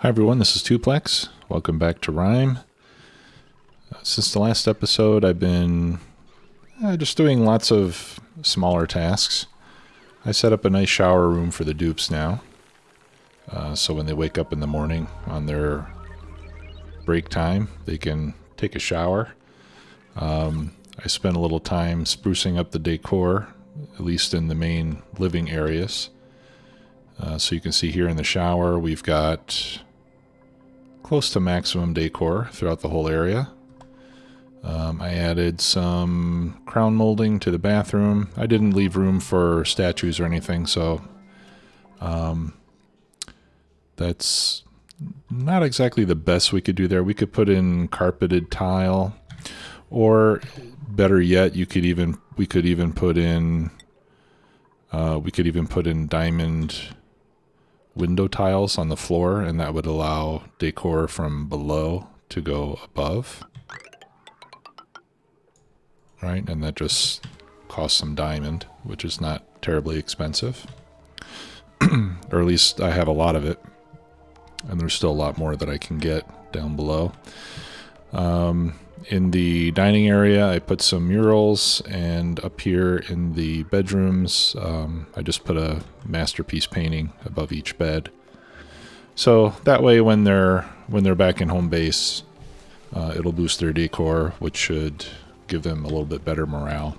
Hi everyone, this is Tuplex. Welcome back to Rime. Since the last episode, I've been just doing lots of smaller tasks. I set up a nice shower room for the dupes now. So when they wake up in the morning on their break time, they can take a shower. I spent a little time sprucing up the decor, at least in the main living areas. So you can see here in the shower, we've got close to maximum decor throughout the whole area. I added some crown molding to the bathroom. I didn't leave room for statues or anything, so that's not exactly the best we could do there. We could put in carpeted tile, or better yet, we could even put in diamond window tiles on the floor, and that would allow decor from below to go above. Right, and that just costs some diamond, which is not terribly expensive. Or at least I have a lot of it, and there's still a lot more that I can get down below. In the dining area, I put some murals, and up here in the bedrooms, I just put a masterpiece painting above each bed. So that way, when they're back in home base, it'll boost their decor, which should give them a little bit better morale,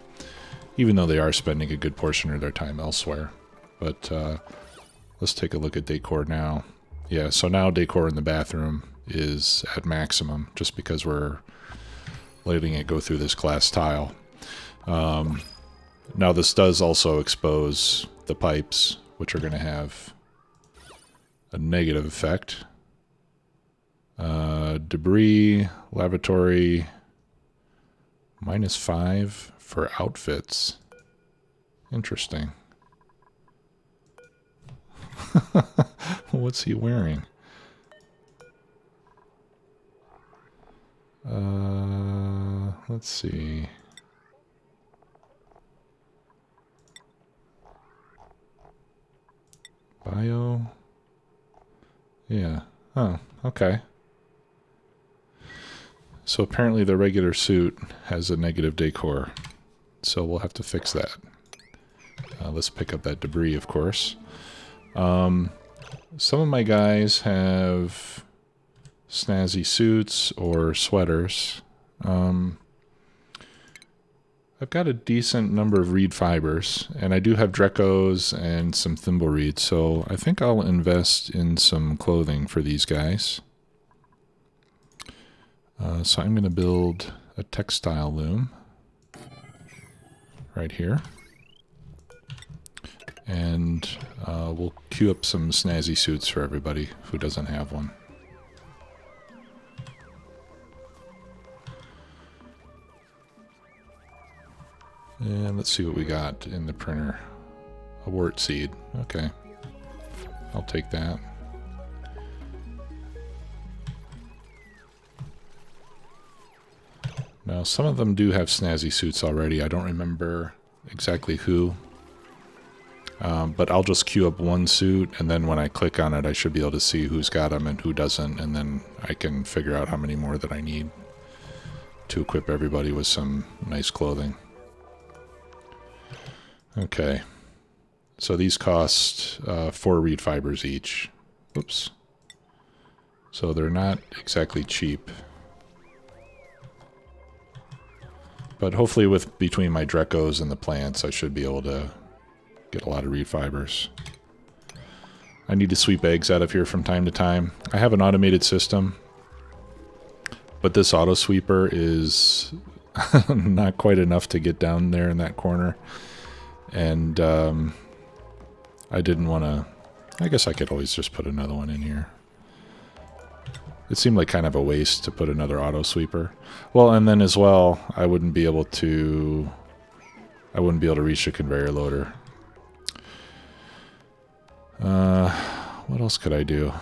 even though they are spending a good portion of their time elsewhere. But let's take a look at decor now. Yeah, so now decor in the bathroom is at maximum, just because we're letting it go through this glass tile. Now this does also expose the pipes, which are going to have a negative effect. Debris, lavatory, -5 for outfits. Interesting. What's he wearing? Let's see. Bio. Yeah. Oh, okay. So apparently the regular suit has a negative decor. So we'll have to fix that. Let's pick up that debris, of course. Some of my guys have snazzy suits or sweaters. I've got a decent number of reed fibers, and I do have Drecos and some thimble reeds, so I think I'll invest in some clothing for these guys. So I'm going to build a textile loom right here, and we'll queue up some snazzy suits for everybody who doesn't have one. And let's see what we got in the printer. A wort seed. Okay. I'll take that. Now, some of them do have snazzy suits already. I don't remember exactly who. But I'll just queue up one suit, and then when I click on it, I should be able to see who's got them and who doesn't, and then I can figure out how many more that I need to equip everybody with some nice clothing. Okay, so these cost 4 reed fibers each. Oops. So they're not exactly cheap. But hopefully between my Drecos and the plants, I should be able to get a lot of reed fibers. I need to sweep eggs out of here from time to time. I have an automated system, but this auto sweeper is not quite enough to get down there in that corner. And I didn't want to... I guess I could always just put another one in here. It seemed like kind of a waste to put another auto sweeper. Well, and then as well, I wouldn't be able to reach the conveyor loader. What else could I do?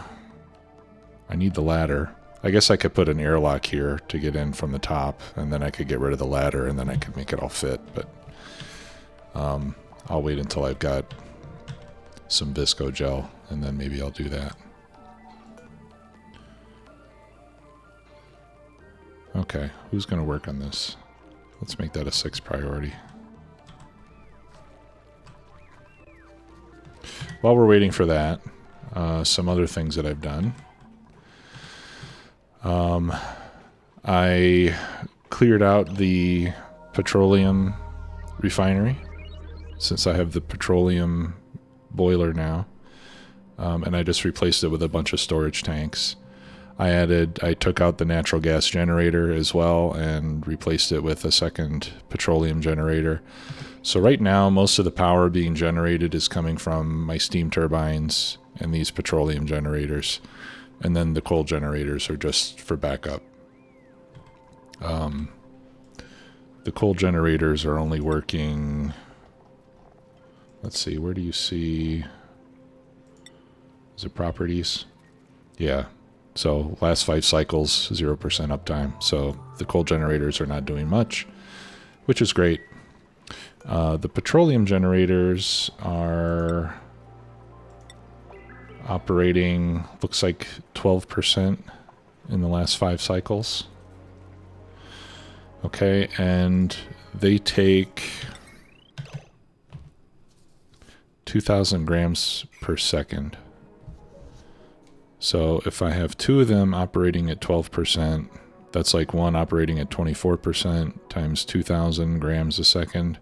I need the ladder. I guess I could put an airlock here to get in from the top, and then I could get rid of the ladder, and then I could make it all fit, but I'll wait until I've got some Visco gel, and then maybe I'll do that. Okay, who's going to work on this? Let's make that a 6 priority. While we're waiting for that, some other things that I've done. I cleared out the petroleum refinery, since I have the petroleum boiler now, and I just replaced it with a bunch of storage tanks. I took out the natural gas generator as well and replaced it with a second petroleum generator. So right now, most of the power being generated is coming from my steam turbines and these petroleum generators. And then the coal generators are just for backup. The coal generators are only working... Let's see, where do you see... Is it properties? Yeah. So last 5 cycles, 0% uptime. So the coal generators are not doing much, which is great. The petroleum generators are operating, looks like 12% in the last 5 cycles. Okay, and they take 2,000 grams per second. So if I have 2 of them operating at 12%, that's like one operating at 24% times 2,000 grams a second.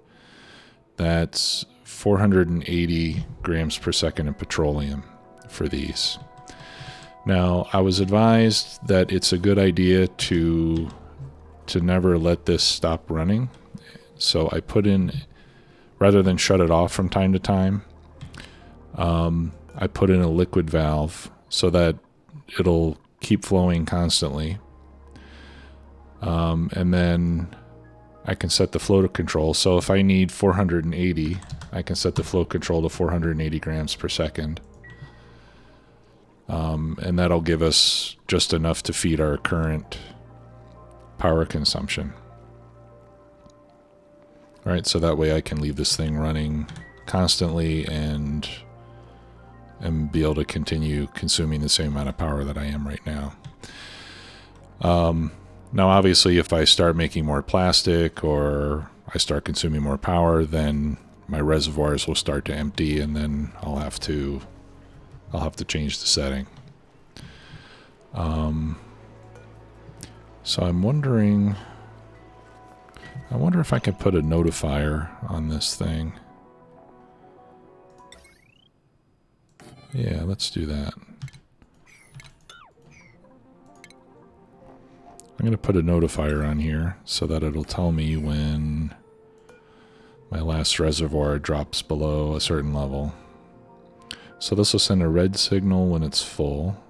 That's 480 grams per second of petroleum for these. Now, I was advised that it's a good idea to never let this stop running. So I put in, rather than shut it off from time to time, I put in a liquid valve so that it'll keep flowing constantly. And then I can set the flow to control. So if I need 480, I can set the flow control to 480 grams per second. And that'll give us just enough to feed our current power consumption. All right, so that way I can leave this thing running constantly and be able to continue consuming the same amount of power that I am right now. Now, obviously, if I start making more plastic or I start consuming more power, then my reservoirs will start to empty, and then I'll have to change the setting. So I'm wondering, I wonder if I can put a notifier on this thing. Yeah, let's do that. I'm going to put a notifier on here so that it'll tell me when my last reservoir drops below a certain level. So this will send a red signal when it's full.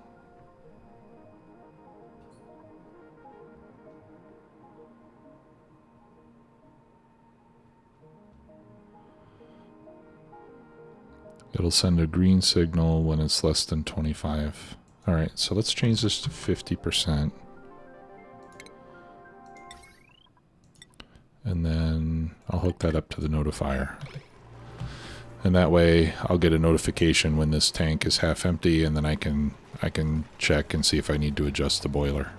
It'll send a green signal when it's less than 25. All right, so let's change this to 50%. And then I'll hook that up to the notifier. And that way I'll get a notification when this tank is half empty, and then I can check and see if I need to adjust the boiler.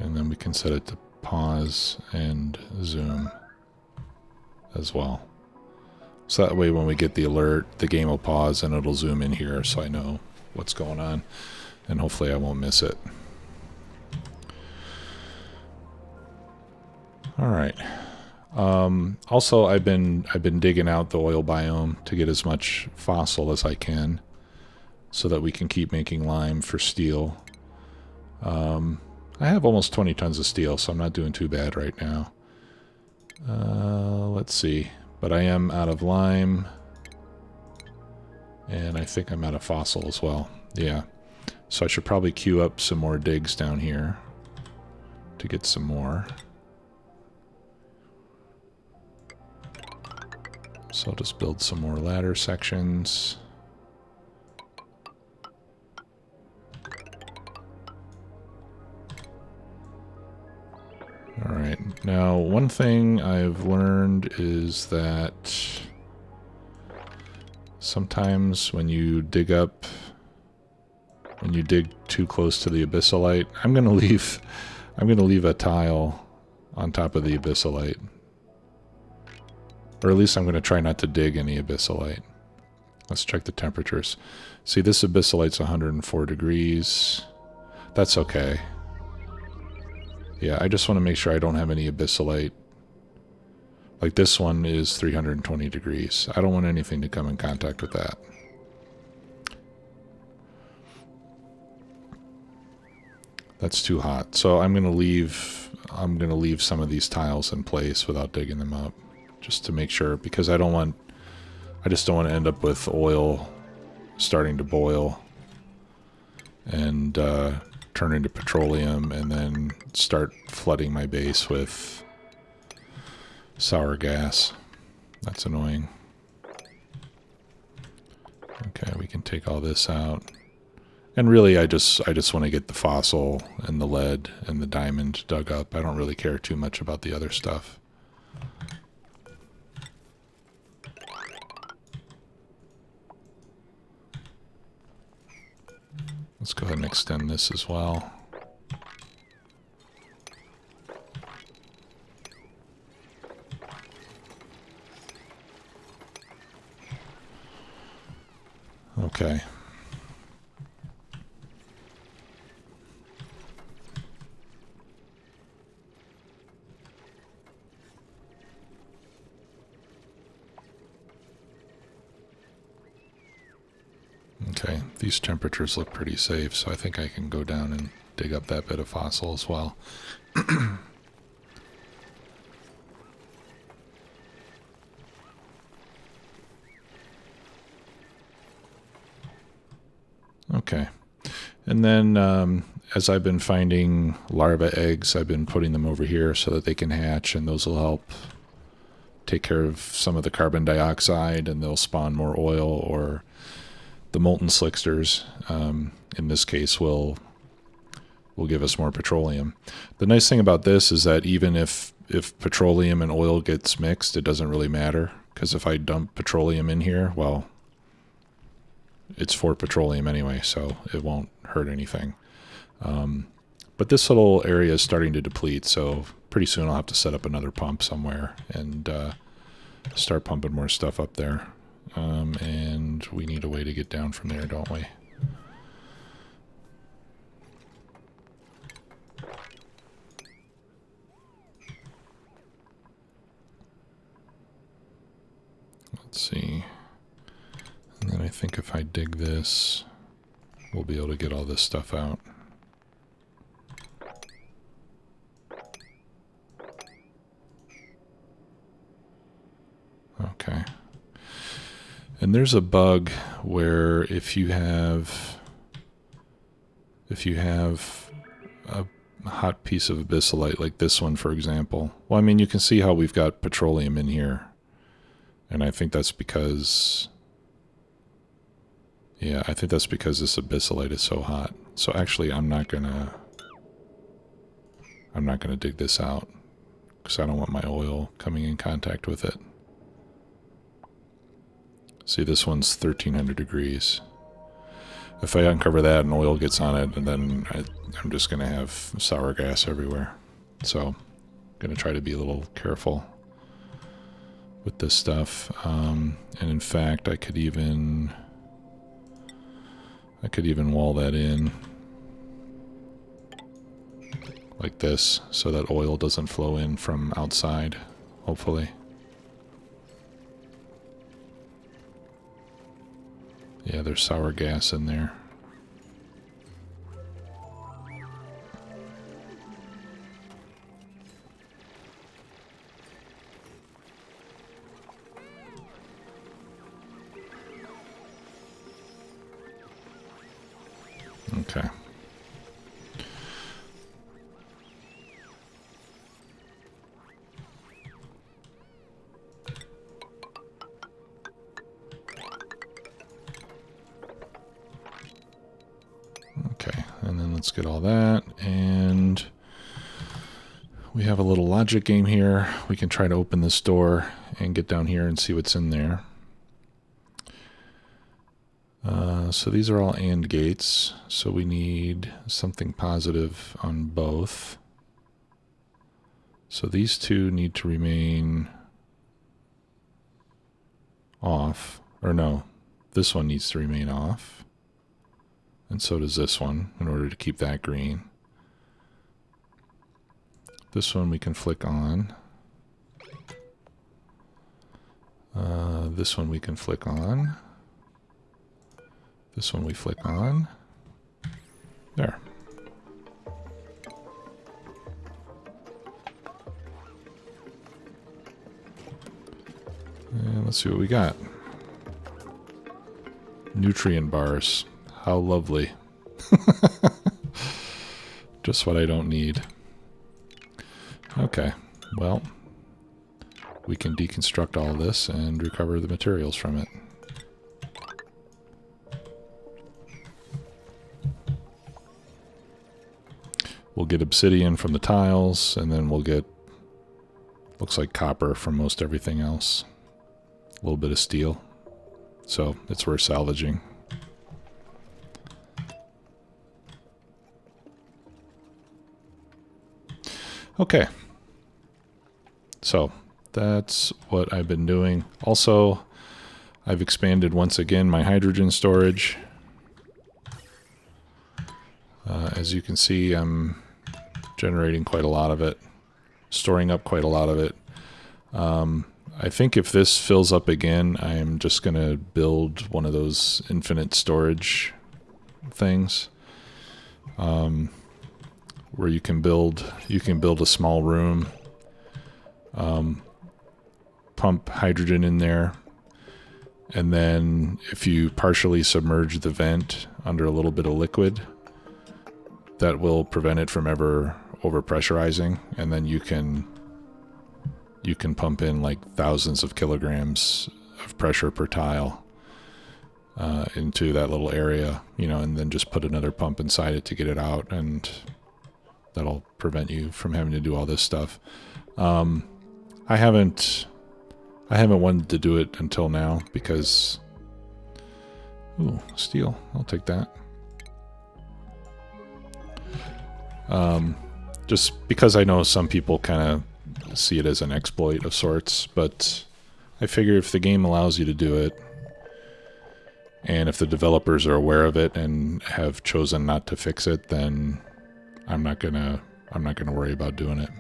And then we can set it to pause and zoom as well. So that way when we get the alert, the game will pause and it'll zoom in here so I know what's going on, and hopefully I won't miss it. All right. Also, I've been digging out the oil biome to get as much fossil as I can so that we can keep making lime for steel. I have almost 20 tons of steel, so I'm not doing too bad right now. Let's see. But I am out of lime. And I think I'm out of fossil as well. Yeah. So I should probably queue up some more digs down here to get some more. So I'll just build some more ladder sections. Now, one thing I've learned is that sometimes when you dig too close to the abyssalite, I'm gonna leave a tile on top of the abyssalite. Or at least I'm gonna try not to dig any abyssalite. Let's check the temperatures. See, this abyssalite's 104 degrees. That's okay. Yeah, I just want to make sure I don't have any abyssalite. Like this one is 320 degrees. I don't want anything to come in contact with that. That's too hot. So I'm gonna leave some of these tiles in place without digging them up. Just to make sure, because I just don't want to end up with oil starting to boil and turn into petroleum and then start flooding my base with sour gas. That's annoying. Okay, we can take all this out. And really, I just want to get the fossil and the lead and the diamond dug up. I don't really care too much about the other stuff. Let's go ahead and extend this as well. Okay. Okay, these temperatures look pretty safe, so I think I can go down and dig up that bit of fossil as well. Okay, and then as I've been finding larva eggs, I've been putting them over here so that they can hatch, and those will help take care of some of the carbon dioxide, and they'll spawn more oil, or the molten slicksters, in this case, will give us more petroleum. The nice thing about this is that even if petroleum and oil gets mixed, it doesn't really matter, because if I dump petroleum in here, well, it's for petroleum anyway, so it won't hurt anything. But this little area is starting to deplete, so pretty soon I'll have to set up another pump somewhere and start pumping more stuff up there. And we need a way to get down from there, don't we? Let's see. And then I think if I dig this, we'll be able to get all this stuff out. Okay. And there's a bug where if you have a hot piece of abyssalite like this one, for example. Well, I mean, you can see how we've got petroleum in here. And I think that's because, yeah, I think that's because this abyssalite is so hot. So actually, I'm not gonna dig this out because I don't want my oil coming in contact with it. See, this one's 1300 degrees. If I uncover that and oil gets on it, and then I'm just going to have sour gas everywhere. So I'm going to try to be a little careful with this stuff. And in fact, I could even wall that in like this so that oil doesn't flow in from outside, hopefully. Yeah, there's sour gas in there. Okay. Okay, and then let's get all that, and We have a little logic game here. We can try to open this door and get down here and see what's in there. So these are all AND gates, so we need something positive on both. So these two need to remain off, or no, this one needs to remain off, and so does this one in order to keep that green. This one we can flick on. This one we can flick on. This one we flick on. There. And let's see what we got. Nutrient bars. How lovely. Just what I don't need. Okay, well, we can deconstruct all this and recover the materials from it. We'll get obsidian from the tiles, and then we'll get, looks like copper from most everything else. A little bit of steel. So it's worth salvaging. Okay. So that's what I've been doing. Also, I've expanded once again my hydrogen storage. As you can see, I'm generating quite a lot of it, storing up quite a lot of it. I think if this fills up again, I'm just going to build one of those infinite storage things, where you can build a small room, pump hydrogen in there, and then if you partially submerge the vent under a little bit of liquid, that will prevent it from ever overpressurizing, and then you can pump in like thousands of kilograms of pressure per tile into that little area, you know, and then just put another pump inside it to get it out, and that'll prevent you from having to do all this stuff. I haven't wanted to do it until now because, ooh, steel, I'll take that. Just because I know some people kind of see it as an exploit of sorts, but I figure if the game allows you to do it, and if the developers are aware of it and have chosen not to fix it, then I'm not gonna worry about doing it.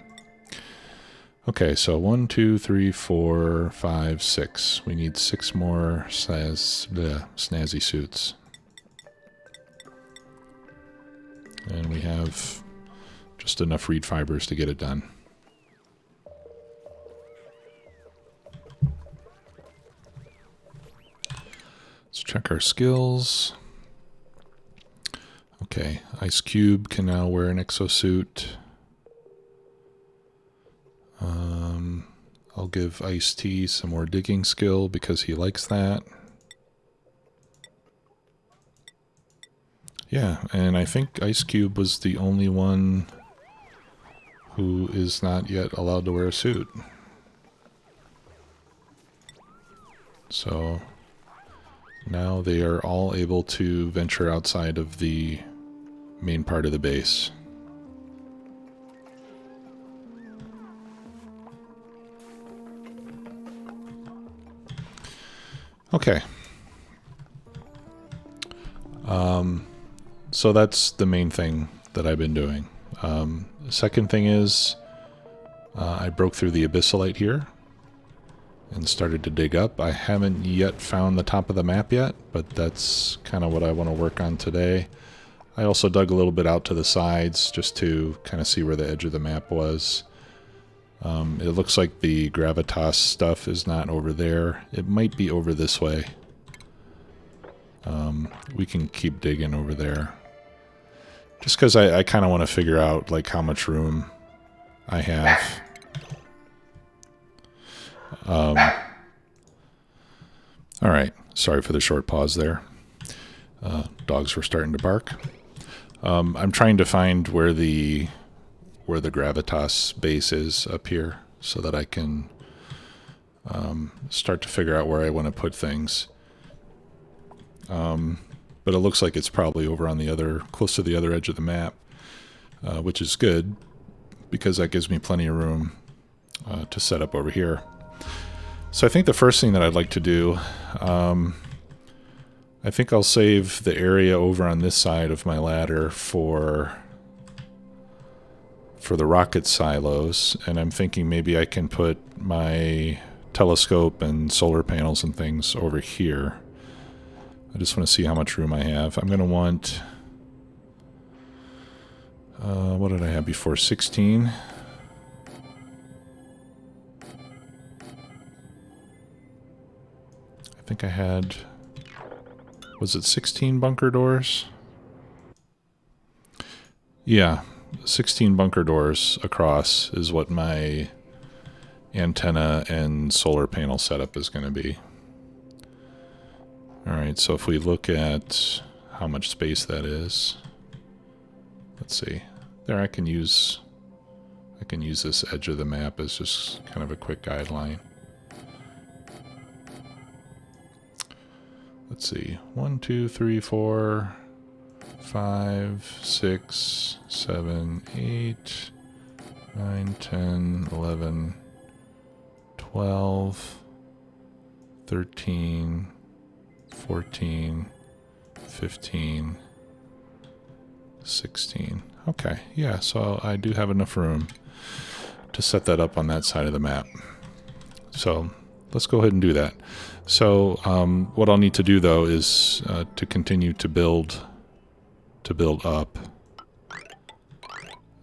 Okay, so 1, 2, 3, 4, 5, 6. We need 6 more snazzy suits. And we have just enough reed fibers to get it done. Let's check our skills. Okay, Ice Cube can now wear an exosuit. I'll give Ice-T some more digging skill because he likes that. Yeah, and I think Ice Cube was the only one who is not yet allowed to wear a suit. So now they are all able to venture outside of the main part of the base. Okay. So that's the main thing that I've been doing. The second thing is I broke through the abyssalite here and started to dig up. I haven't yet found the top of the map yet, but that's kind of what I want to work on today. I also dug a little bit out to the sides just to kind of see where the edge of the map was. It looks like the gravitas stuff is not over there. It might be over this way. We can keep digging over there. Just because I kind of want to figure out like how much room I have. Alright, sorry for the short pause there. Dogs were starting to bark. I'm trying to find where the where the gravitas base is up here so that I can start to figure out where I want to put things. But it looks like it's probably over on the other, close to the other edge of the map, which is good because that gives me plenty of room to set up over here. So I think the first thing that I'd like to do, I think I'll save the area over on this side of my ladder for the rocket silos, and I'm thinking maybe I can put my telescope and solar panels and things over here. I just want to see how much room I have. I'm going to want, what did I have before? 16. I think I had, was it 16 bunker doors? Yeah, 16 bunker doors across is what my antenna and solar panel setup is going to be. Alright, so if we look at how much space that is, let's see. There, I can use this edge of the map as just kind of a quick guideline. Let's see. 1, 2, 3, 4, 5, 6, 7, 8, 9, 10, 11, 12, 13, 14, 15, 16. Okay, yeah, so I do have enough room to set that up on that side of the map. So let's go ahead and do that. So what I'll need to do though is to continue to build up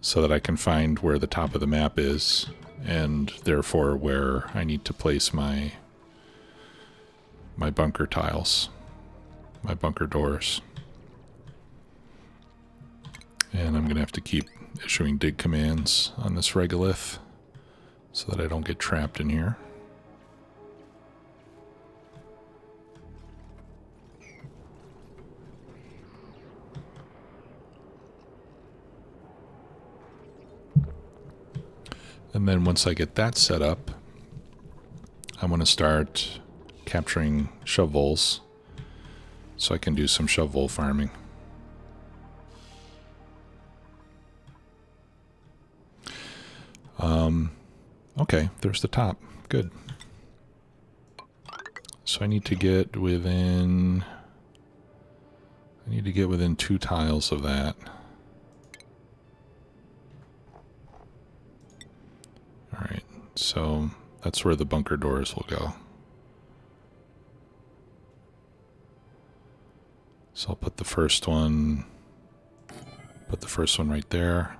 so that I can find where the top of the map is and therefore where I need to place my bunker tiles, my bunker doors. And I'm going to have to keep issuing dig commands on this regolith so that I don't get trapped in here. And then once I get that set up, I want to start capturing shovels so I can do some shovel farming. Okay, there's the top. Good. So I need to get within 2 tiles of that. Alright, so that's where the bunker doors will go. So I'll put the first one right there.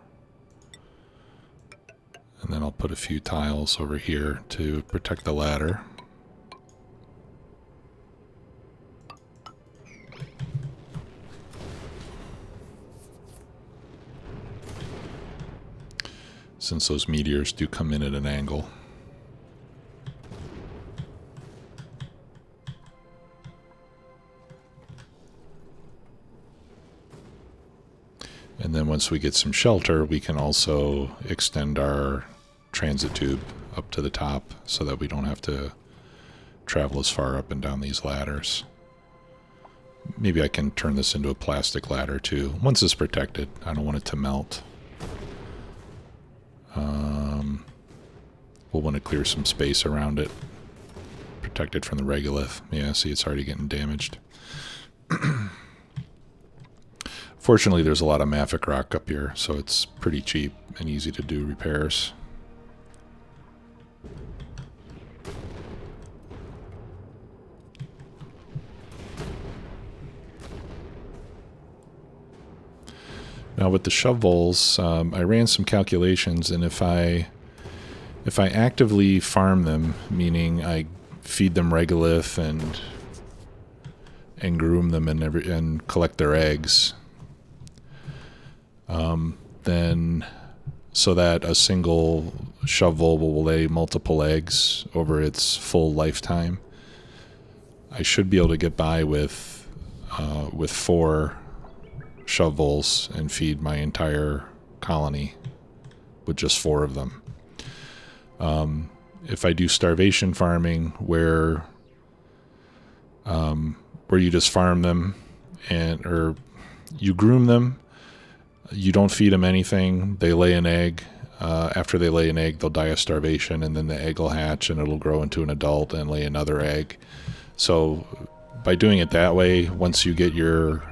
And then I'll put a few tiles over here to protect the ladder. Since those meteors do come in at an angle. And then once we get some shelter, we can also extend our transit tube up to the top so that we don't have to travel as far up and down these ladders. Maybe I can turn this into a plastic ladder too. Once it's protected, I don't want it to melt. We'll want to clear some space around it. Protect it from the regolith. Yeah, see, it's already getting damaged. Fortunately, there's a lot of mafic rock up here, so it's pretty cheap and easy to do repairs. Now with the shovels, I ran some calculations, and if I actively farm them, meaning I feed them regolith and groom them and collect their eggs, then so that a single shovel will lay multiple eggs over its full lifetime, I should be able to get by with 4 shovels and feed my entire colony with just 4 of them. If I do starvation farming, where you just farm them or you groom them, you don't feed them anything, they lay an egg. After they lay an egg, they'll die of starvation, and then the egg will hatch and it'll grow into an adult and lay another egg. So by doing it that way, once you get your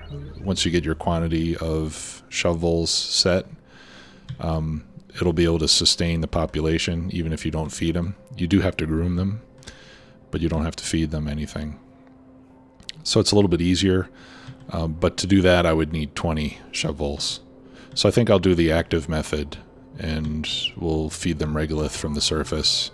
quantity of shovels set, it'll be able to sustain the population even if you don't feed them. You do have to groom them, but you don't have to feed them anything. So it's a little bit easier, but to do that I would need 20 shovels. So I think I'll do the active method, and we'll feed them regolith from the surface.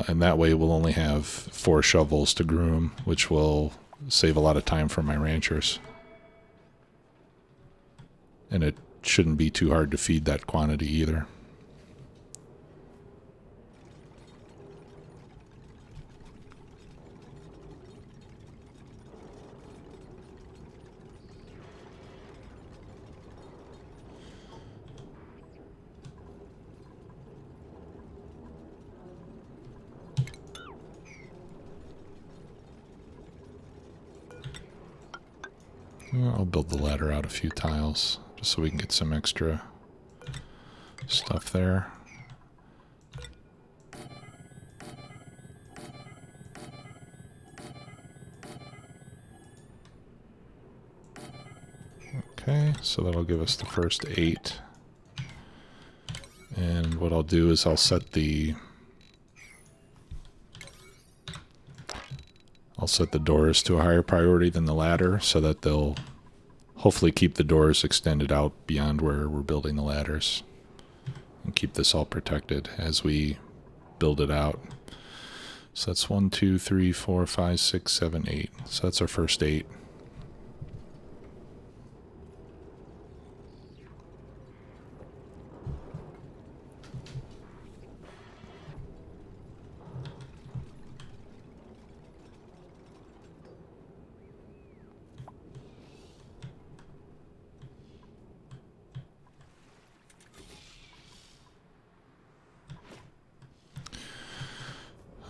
And that way we'll only have 4 shovels to groom, which will save a lot of time for my ranchers. And it shouldn't be too hard to feed that quantity either. I'll build the ladder out a few tiles just so we can get some extra stuff there. Okay, so that'll give us the first 8. And what I'll do is I'll set the doors to a higher priority than the ladder, so that they'll hopefully keep the doors extended out beyond where we're building the ladders, and keep this all protected as we build it out. So that's 1, 2, 3, 4, 5, 6, 7, 8. So that's our first 8.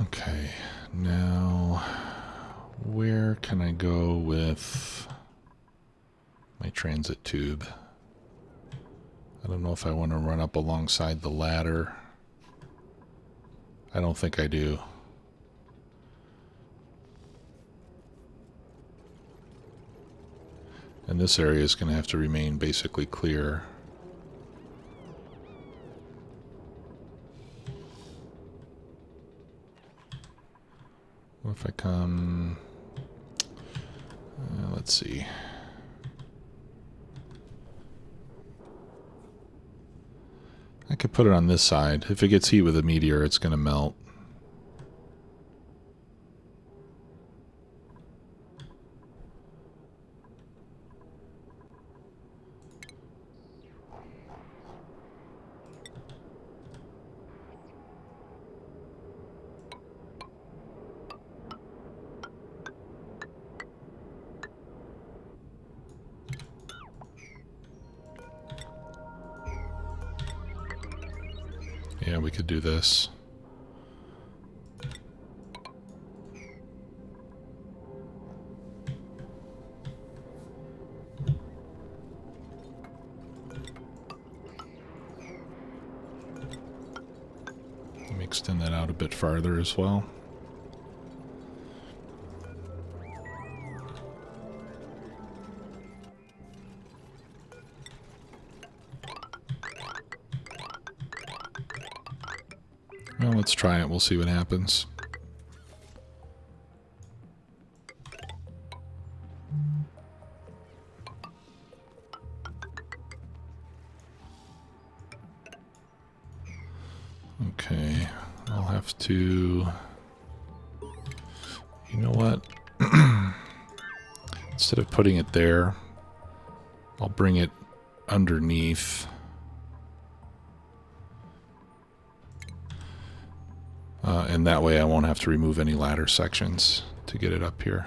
Okay, now where can I go with my transit tube? I don't know if I want to run up alongside the ladder. I don't think I do. And this area is going to have to remain basically clear. What if I come... let's see. I could put it on this side. If it gets heat with a meteor, it's going to melt. Yeah, we could do this. Let me extend that out a bit farther as well. Well, let's try it. We'll see what happens. Okay, I'll have to... You know what? Instead of putting it there, I'll bring it underneath. And that way I won't have to remove any ladder sections to get it up here.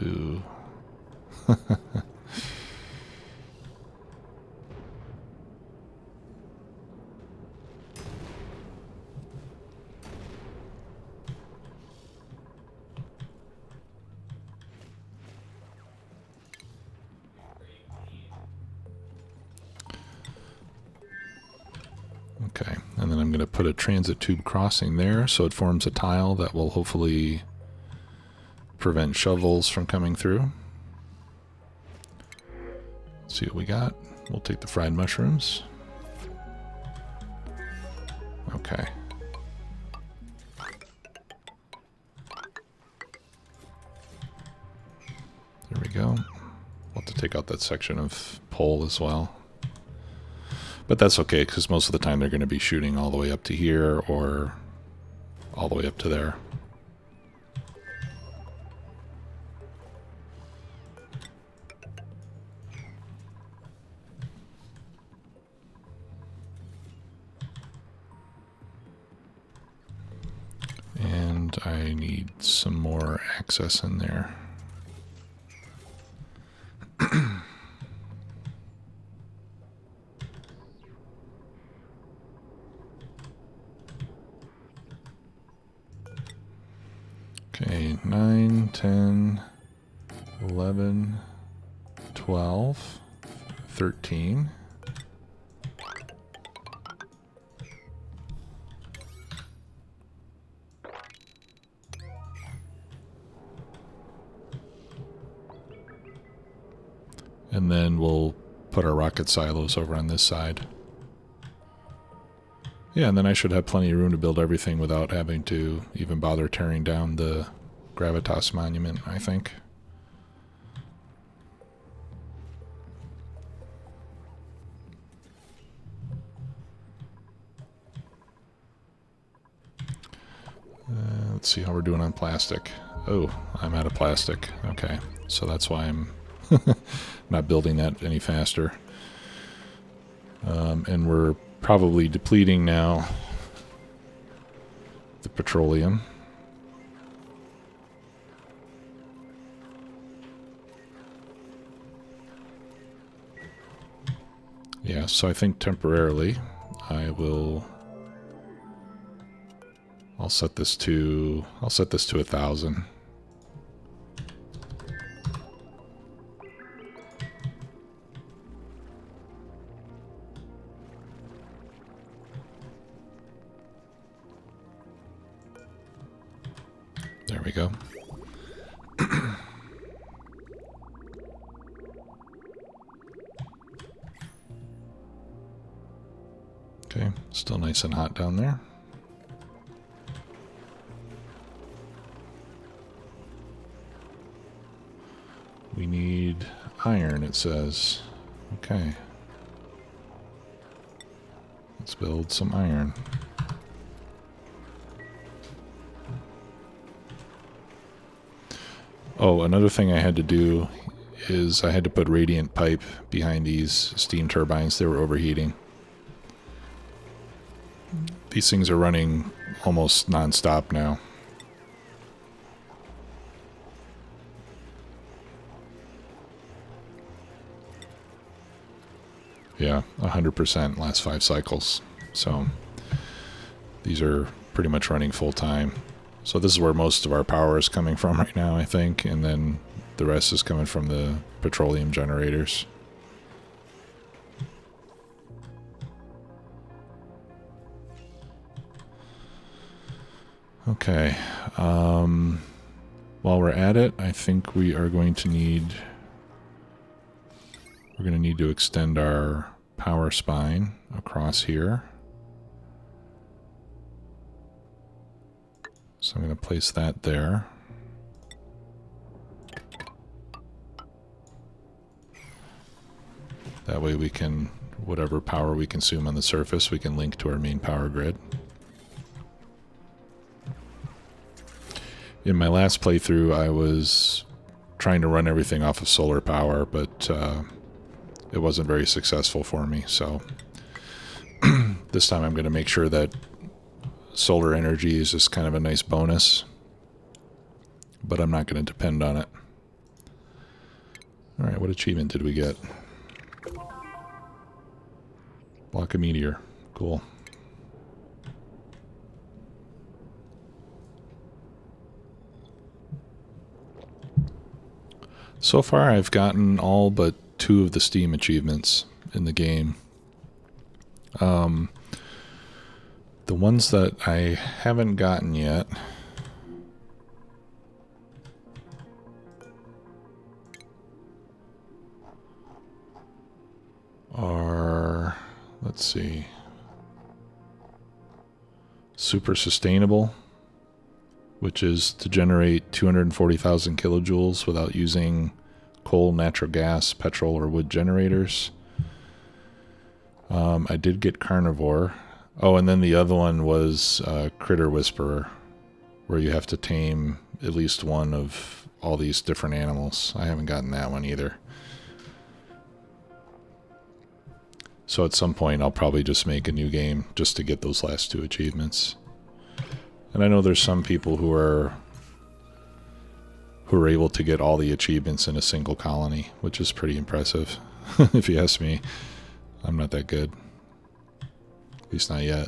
Ooh. Okay, and then I'm going to put a transit tube crossing there so it forms a tile that will hopefully prevent shovels from coming through. Let's see what we got. We'll take the fried mushrooms. Okay. There we go. We'll have to take out that section of pole as well. But that's okay, because most of the time they're going to be shooting all the way up to here or all the way up to there. And I need some more access in there. Okay, 9, 10, 11, 12, 13. And then we'll put our rocket silos over on this side. Yeah, and then I should have plenty of room to build everything without having to even bother tearing down the Gravitas monument, I think. Let's see how we're doing on plastic. Oh, I'm out of plastic. Okay, so that's why I'm not building that any faster. And we're probably depleting now the petroleum. Yeah, so I think temporarily I'll set this to 1,000. There we go. Okay, still nice and hot down there. We need iron, it says. Okay. Let's build some iron. Oh, another thing I had to do is I had to put radiant pipe behind these steam turbines. They were overheating. These things are running almost non-stop now. Yeah, 100% last 5 cycles. So these are pretty much running full time. So this is where most of our power is coming from right now, I think, and then the rest is coming from the petroleum generators. Okay. While we're at it, I think we're going to need to extend our power spine across here. So I'm going to place that there. That way we can, whatever power we consume on the surface, we can link to our main power grid. In my last playthrough, I was trying to run everything off of solar power, but it wasn't very successful for me. So this time I'm going to make sure that solar energy is just kind of a nice bonus, but I'm not going to depend on it. Alright, what achievement did we get? Block a meteor. Cool. So far I've gotten all but 2 of the Steam achievements in the game. The ones that I haven't gotten yet are, let's see, super sustainable, which is to generate 240,000 kilojoules without using coal, natural gas, petrol, or wood generators. I did get carnivore. Oh, and then the other one was Critter Whisperer, where you have to tame at least one of all these different animals. I haven't gotten that one either. So at some point I'll probably just make a new game just to get those last 2 achievements. And I know there's some people who are able to get all the achievements in a single colony, which is pretty impressive. If you ask me, I'm not that good. At least not yet.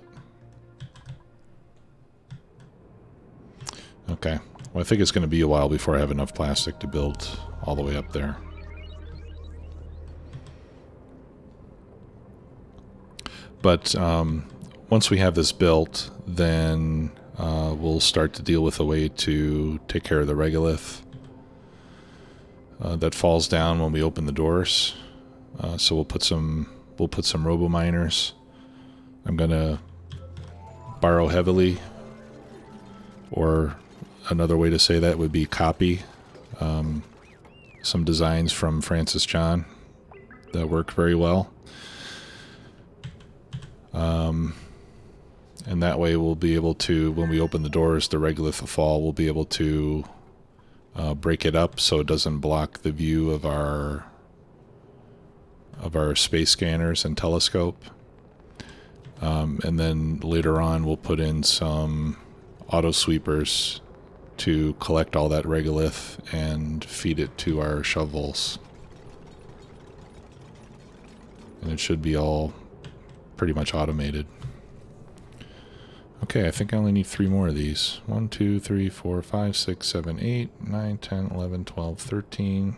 Okay. Well, I think it's going to be a while before I have enough plastic to build all the way up there. But once we have this built, then we'll start to deal with a way to take care of the regolith that falls down when we open the doors. So we'll put some robo miners. I'm gonna borrow heavily, or another way to say that would be copy some designs from Francis John that work very well. And that way we'll be able to, when we open the doors, the regolith will fall, we'll be able to break it up so it doesn't block the view of our space scanners and telescope. And then later on we'll put in some auto sweepers to collect all that regolith and feed it to our shovels. And it should be all pretty much automated. Okay, I think I only need 3 more of these. 1, 2, 3, 4, 5, 6, 7, 8, 9, 10, 11, 12, 13,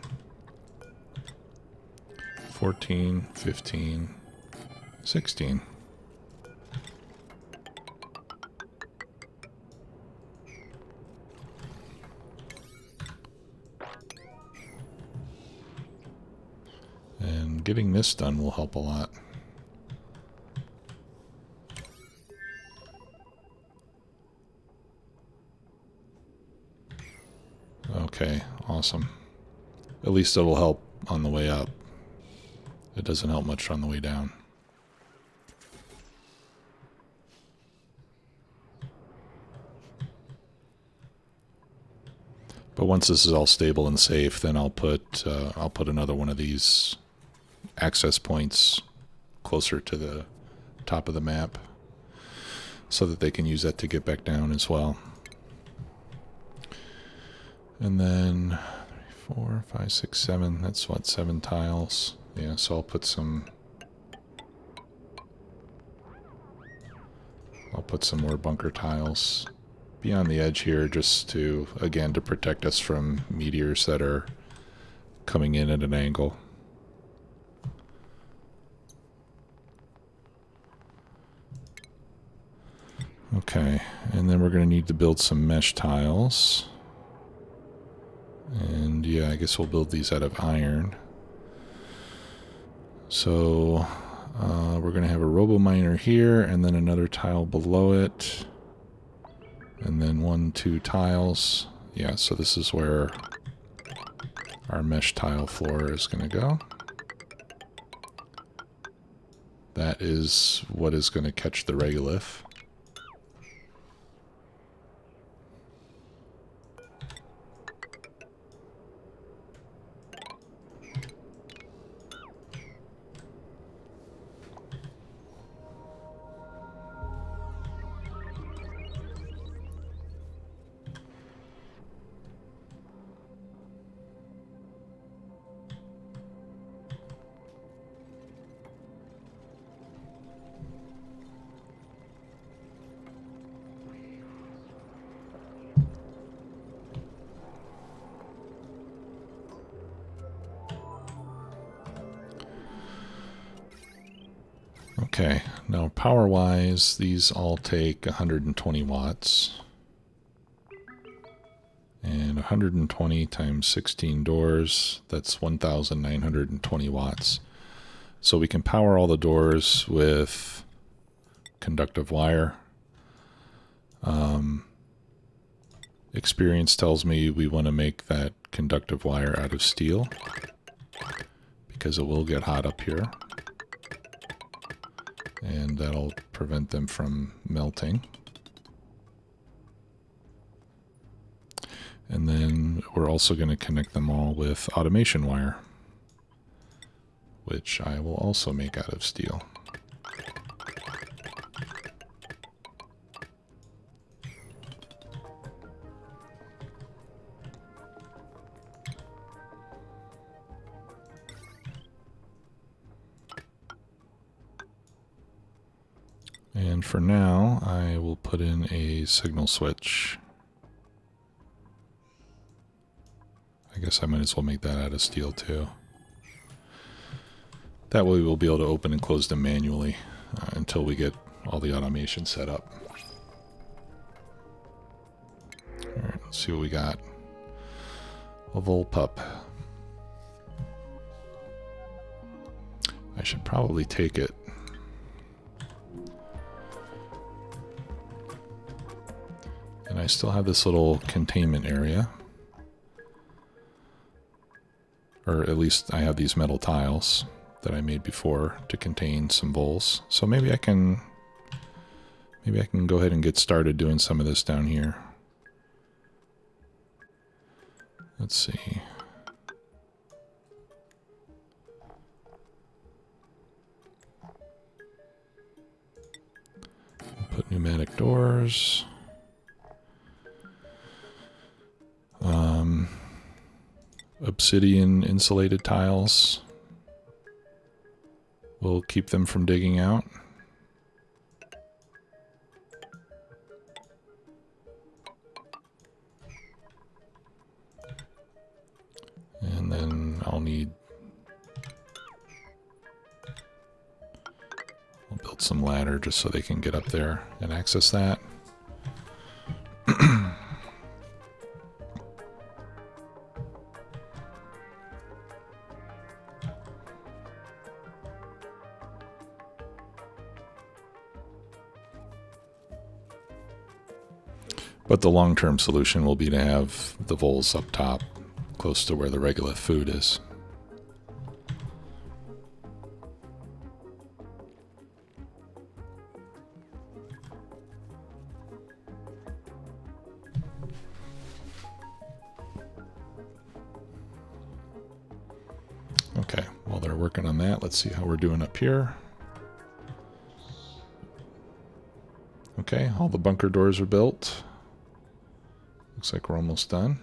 14, 15, 16. And getting this done will help a lot. Okay, awesome. At least it'll help on the way up. It doesn't help much on the way down. But once this is all stable and safe, then I'll put another one of these access points closer to the top of the map so that they can use that to get back down as well. And then 3, 4, 5, 6, 7. That's what, 7 tiles. Yeah, so I'll put some more bunker tiles beyond the edge here, just to, again, to protect us from meteors that are coming in at an angle. Okay, and then we're going to need to build some mesh tiles. And yeah, I guess we'll build these out of iron. So we're going to have a robo miner here, and then another tile below it. And then 1, 2 tiles. Yeah, so this is where our mesh tile floor is going to go. That is what is going to catch the regolith. Okay, now power-wise, these all take 120 watts. And 120 times 16 doors, that's 1,920 watts. So we can power all the doors with conductive wire. Experience tells me we want to make that conductive wire out of steel because it will get hot up here. And that'll prevent them from melting. And then we're also going to connect them all with automation wire, which I will also make out of steel. And for now, I will put in a signal switch. I guess I might as well make that out of steel too. That way we'll be able to open and close them manually until we get all the automation set up. Alright, let's see what we got. A Volpup. I should probably take it. And I still have this little containment area. Or at least I have these metal tiles that I made before to contain some voles. So maybe I can go ahead and get started doing some of this down here. Let's see. Put pneumatic doors. Obsidian insulated tiles. We'll keep them from digging out. And then I'll build some ladder just so they can get up there and access that. But the long-term solution will be to have the voles up top, close to where the regolith food is. Okay, while they're working on that, let's see how we're doing up here. Okay, all the bunker doors are built. Looks like we're almost done.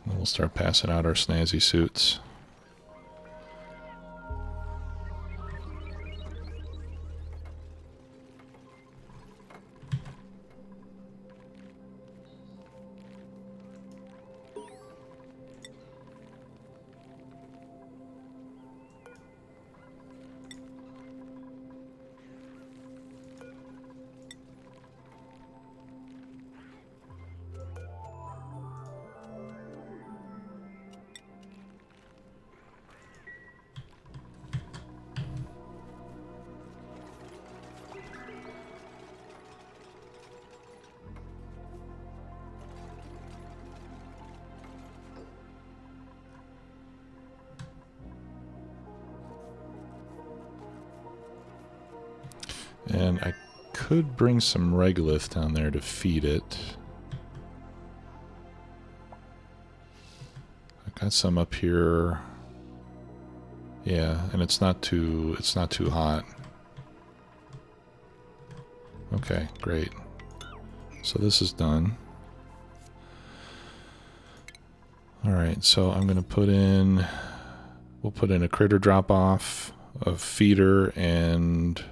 We'll start passing out our snazzy suits. And I could bring some regolith down there to feed it. I've got some up here. Yeah, and it's not too hot. Okay, great. So this is done. Alright, so I'm going to put in... We'll put in a critter drop-off, a feeder, and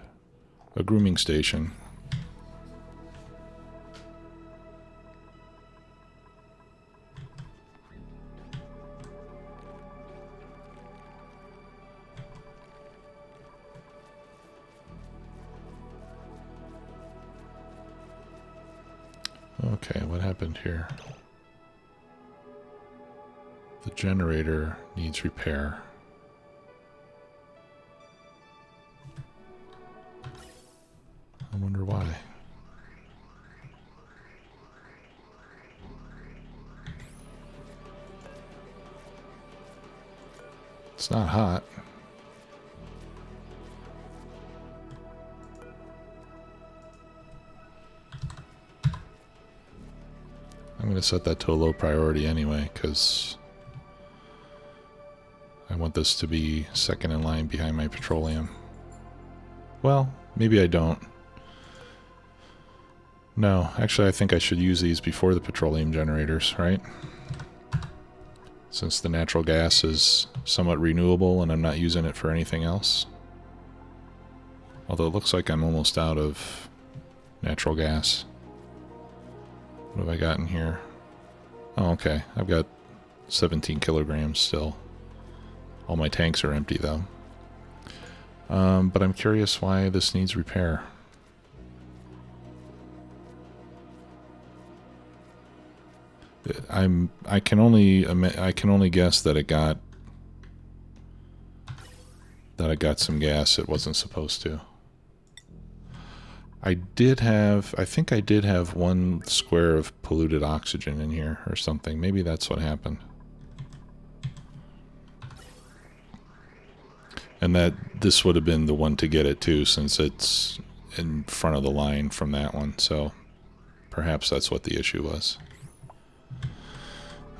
a grooming station. Okay, what happened here? The generator needs repair. I wonder why. It's not hot. I'm going to set that to a low priority anyway, because I want this to be second in line behind my petroleum. Well, maybe I don't. No, actually I think I should use these before the petroleum generators, right? Since the natural gas is somewhat renewable and I'm not using it for anything else. Although it looks like I'm almost out of natural gas. What have I got in here? Oh, okay. I've got 17 kilograms still. All my tanks are empty, though. But I'm curious why this needs repair. I can only guess that it got some gas it wasn't supposed to. I think I did have 1 square of polluted oxygen in here or something. Maybe that's what happened. And this would have been the one to get it too, since it's in front of the line from that one. So perhaps that's what the issue was.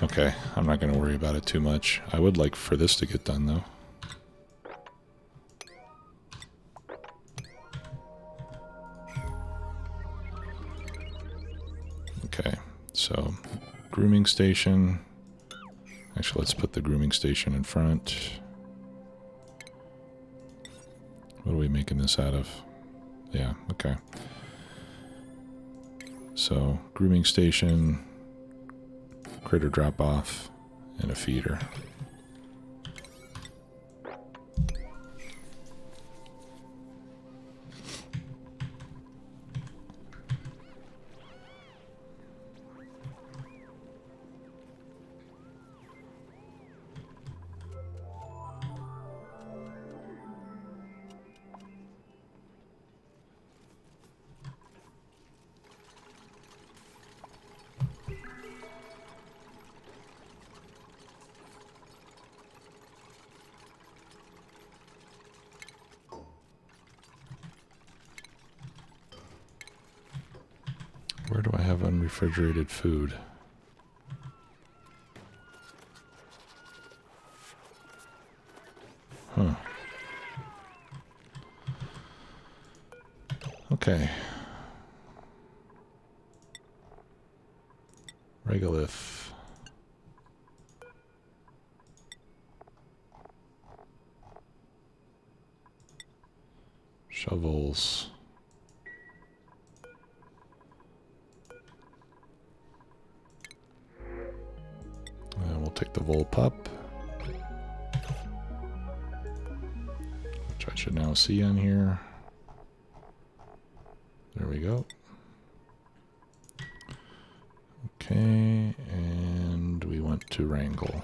Okay, I'm not going to worry about it too much. I would like for this to get done though. Okay, so grooming station. Actually, let's put the grooming station in front. What are we making this out of? Yeah, okay. So, grooming station, critter drop-off, and a feeder. Where do I have unrefrigerated food? Huh. Okay. Regolith. Shovels. And we'll take the Vol Pup, which I should now see on here. There we go. Okay, and we want to wrangle.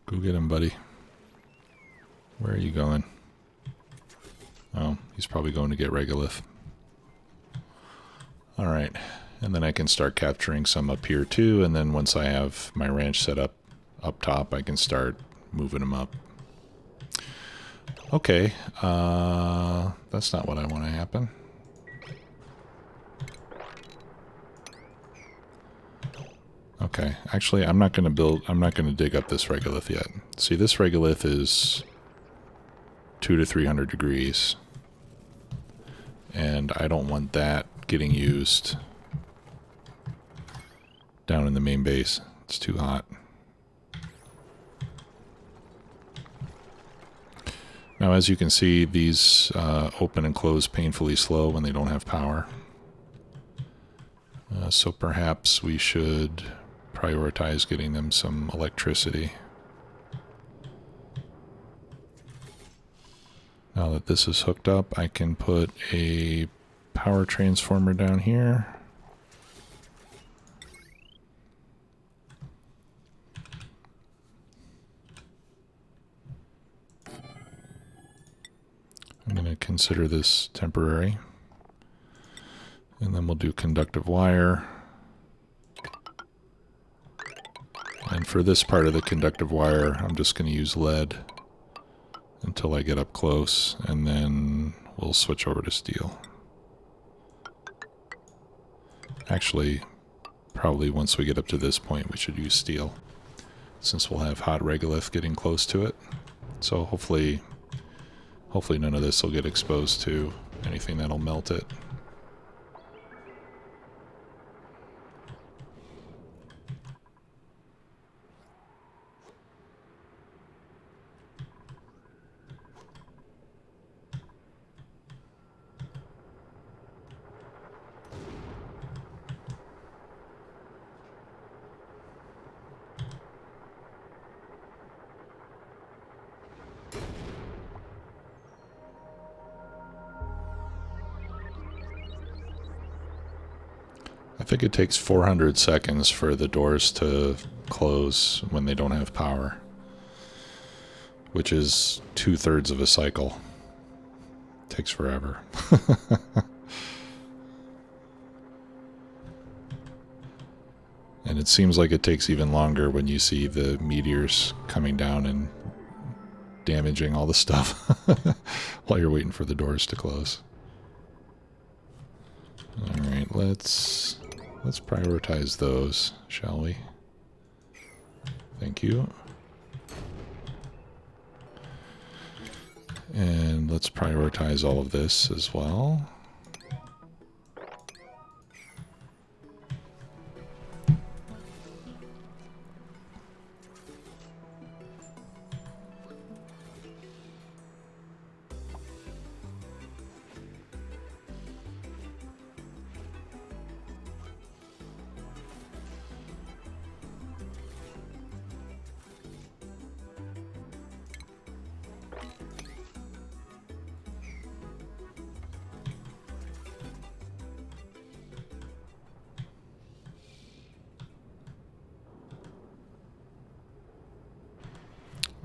Go get him, buddy. Where are you going? Oh, he's probably going to get Regolith. Alright, and then I can start capturing some up here too, and then once I have my ranch set up top, I can start moving them up. Okay, that's not what I want to happen. Okay, actually, I'm not going to dig up this regolith yet. See, this regolith is 200 to 300 degrees. And I don't want that getting used down in the main base. It's too hot. Now, as you can see, these open and close painfully slow when they don't have power. So perhaps we should prioritize getting them some electricity. Now that this is hooked up, I can put a power transformer down here. I'm going to consider this temporary. And then we'll do conductive wire. And for this part of the conductive wire, I'm just going to use lead until I get up close, and then we'll switch over to steel. Actually, probably once we get up to this point, we should use steel, since we'll have hot regolith getting close to it. So hopefully none of this will get exposed to anything that'll melt it. I think it takes 400 seconds for the doors to close when they don't have power, which is 2/3 of a cycle. Takes forever. And it seems like it takes even longer when you see the meteors coming down and damaging all the stuff while you're waiting for the doors to close. Alright, let's prioritize those, shall we? Thank you. And let's prioritize all of this as well.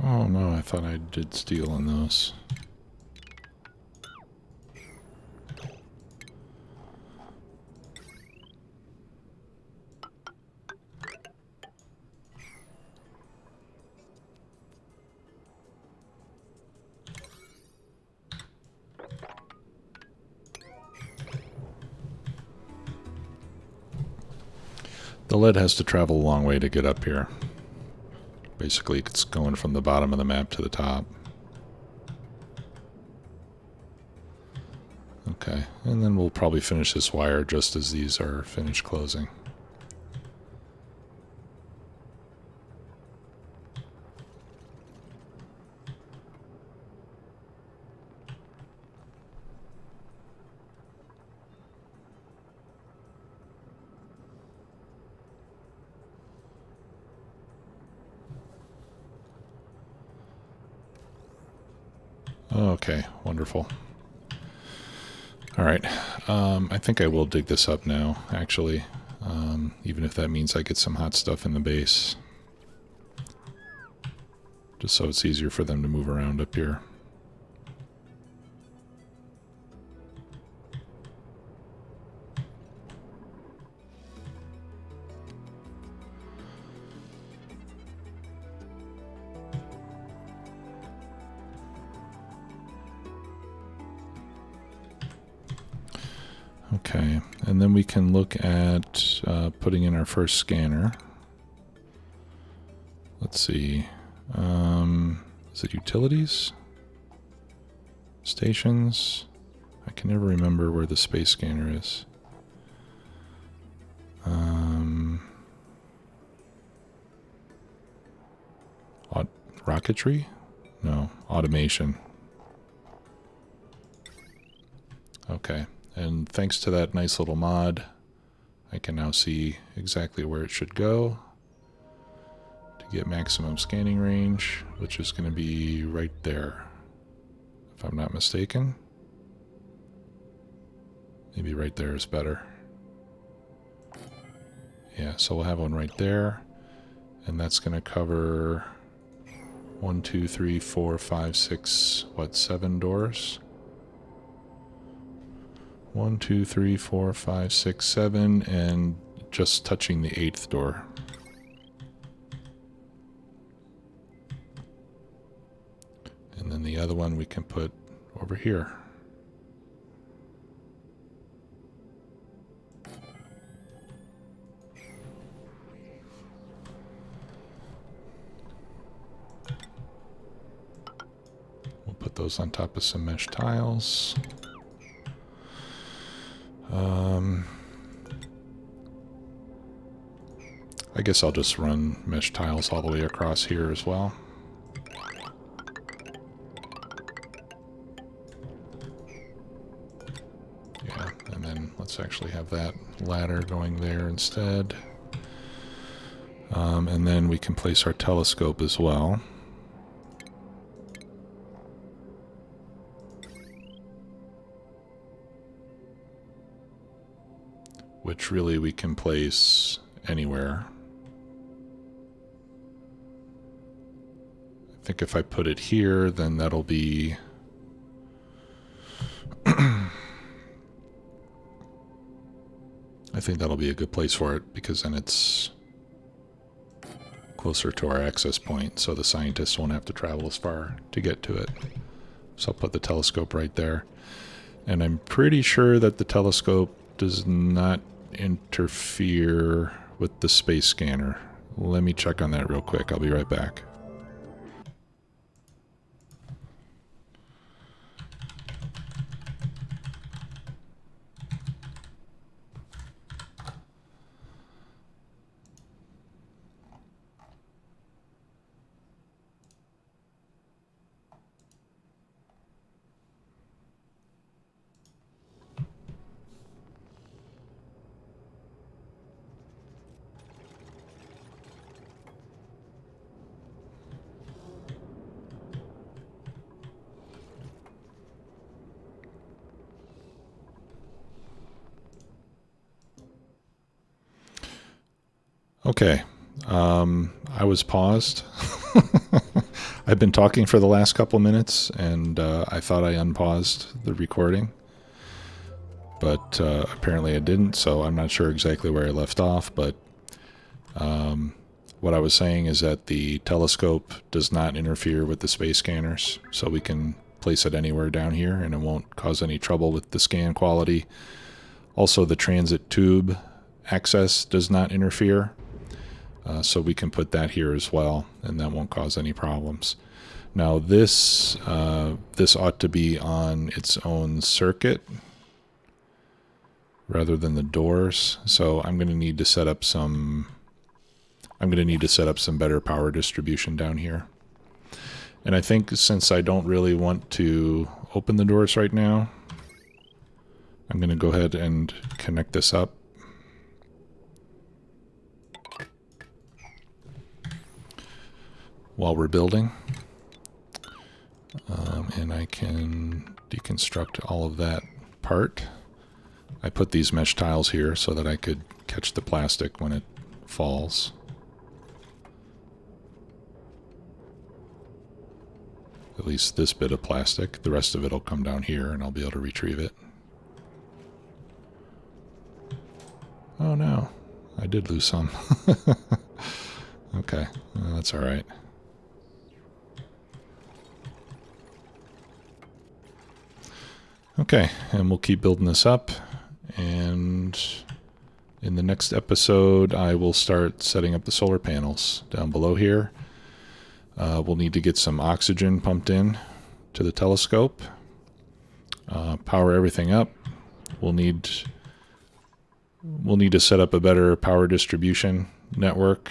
Oh no, I thought I did steel on those. The lead has to travel a long way to get up here. Basically, it's going from the bottom of the map to the top. Okay, and then we'll probably finish this wire just as these are finished closing. Okay, wonderful. Alright, I think I will dig this up now, actually, even if that means I get some hot stuff in the base. Just so it's easier for them to move around up here. And then we can look at putting in our first scanner. Let's see. Is it utilities? Stations? I can never remember where the space scanner is. Rocketry? No, automation. Okay, and thanks to that nice little mod, I can now see exactly where it should go to get maximum scanning range, which is going to be right there, if I'm not mistaken. Maybe right there is better. Yeah, so we'll have one right there, and that's going to cover 1, 2, 3, 4, 5, 6, what, 7 doors? 1, 2, 3, 4, 5, 6, 7, and just touching the 8th door. And then the other one we can put over here. We'll put those on top of some mesh tiles. I guess I'll just run mesh tiles all the way across here as well. Yeah, and then let's actually have that ladder going there instead. And then we can place our telescope as well. Which really we can place anywhere. I think if I put it here, then that'll be... I think that'll be a good place for it, because then it's closer to our access point, so the scientists won't have to travel as far to get to it. So I'll put the telescope right there. And I'm pretty sure that the telescope does not interfere with the space scanner. Let me check on that real quick. I'll be right back. Okay, I was paused. I've been talking for the last couple minutes, and I thought I unpaused the recording, but apparently I didn't, so I'm not sure exactly where I left off, but what I was saying is that the telescope does not interfere with the space scanners, so we can place it anywhere down here, and it won't cause any trouble with the scan quality. Also, the transit tube access does not interfere. So we can put that here as well, and that won't cause any problems. Now this ought to be on its own circuit rather than the doors. So I'm going to need to set up some better power distribution down here. And I think since I don't really want to open the doors right now, I'm going to go ahead and connect this up. While we're building, and I can deconstruct all of that part. I put these mesh tiles here so that I could catch the plastic when it falls. At least this bit of plastic. The rest of it will come down here and I'll be able to retrieve it. Oh no, I did lose some. Okay, well, that's all right. Okay, and we'll keep building this up, and and in the next episode I will start setting up the solar panels down below here. We'll need to get some oxygen pumped in to the telescope, power everything up. We'll need to set up a better power distribution network.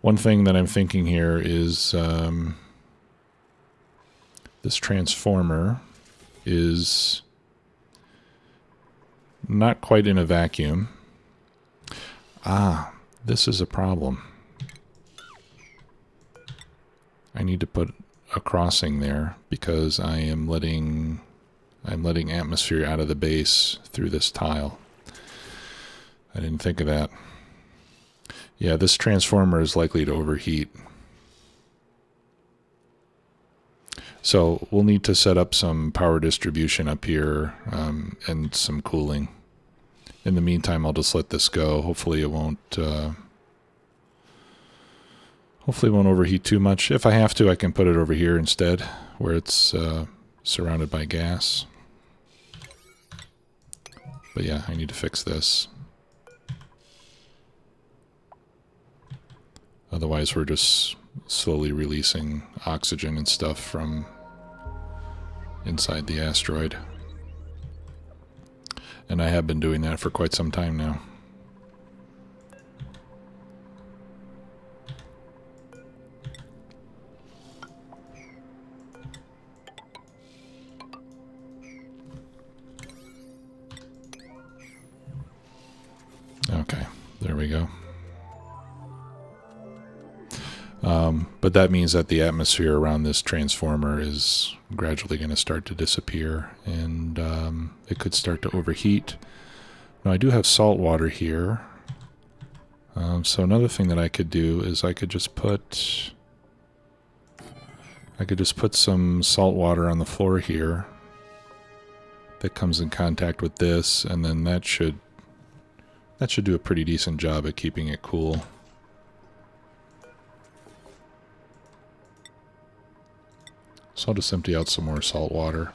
One thing that I'm thinking here is this transformer is not quite in a vacuum. This is a problem. I need to put a crossing there because I'm letting atmosphere out of the base through this tile. I didn't think of that. Yeah, this transformer is likely to overheat. So we'll need to set up some power distribution up here and some cooling. In the meantime, I'll just let this go. Hopefully it won't overheat too much. If I have to, I can put it over here instead, where it's surrounded by gas. But yeah, I need to fix this. Otherwise, we're just slowly releasing oxygen and stuff from inside the asteroid. And I have been doing that for quite some time now. Okay, there we go. But that means that the atmosphere around this transformer is gradually going to start to disappear, and it could start to overheat. Now I do have salt water here, so another thing that I could do is I could just put some salt water on the floor here that comes in contact with this, and then that should do a pretty decent job at keeping it cool. So I'll just empty out some more salt water,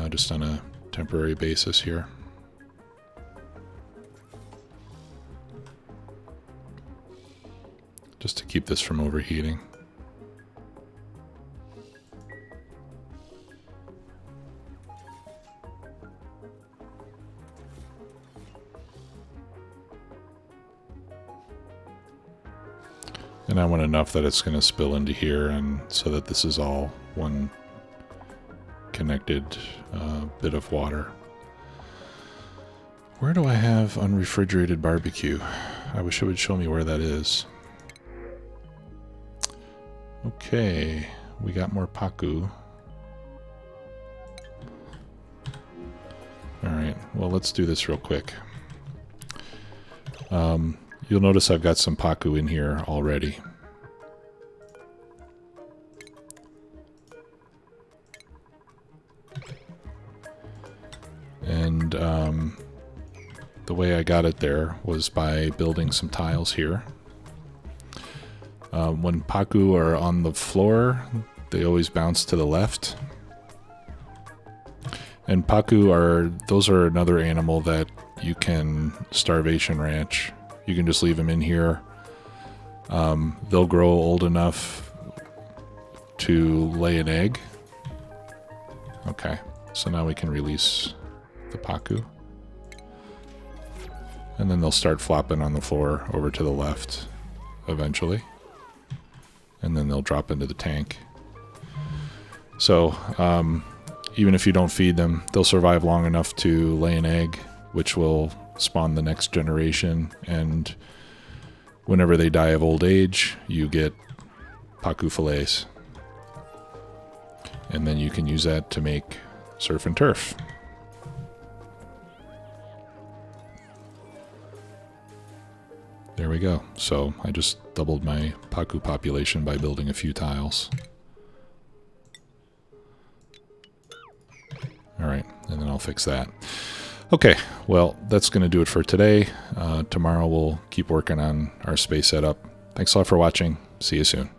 just on a temporary basis here. Just to keep this from overheating. And I want enough that it's going to spill into here, and so that this is all one connected bit of water. Where do I have unrefrigerated barbecue? I wish it would show me where that is. Okay, we got more paku. Alright, well, let's do this real quick. You'll notice I've got some paku in here already. And the way I got it there was by building some tiles here. When paku are on the floor, they always bounce to the left. And paku those are another animal that you can starvation ranch. You can just leave them in here. They'll grow old enough to lay an egg. Okay, so now we can release the paku. And then they'll start flopping on the floor over to the left eventually. And then they'll drop into the tank. So, even if you don't feed them, they'll survive long enough to lay an egg, which will spawn the next generation, and whenever they die of old age, you get paku fillets. And then you can use that to make surf and turf. There we go. So I just doubled my paku population by building a few tiles. Alright, and then I'll fix that. Okay, well, that's going to do it for today. Tomorrow we'll keep working on our space setup. Thanks a lot for watching. See you soon.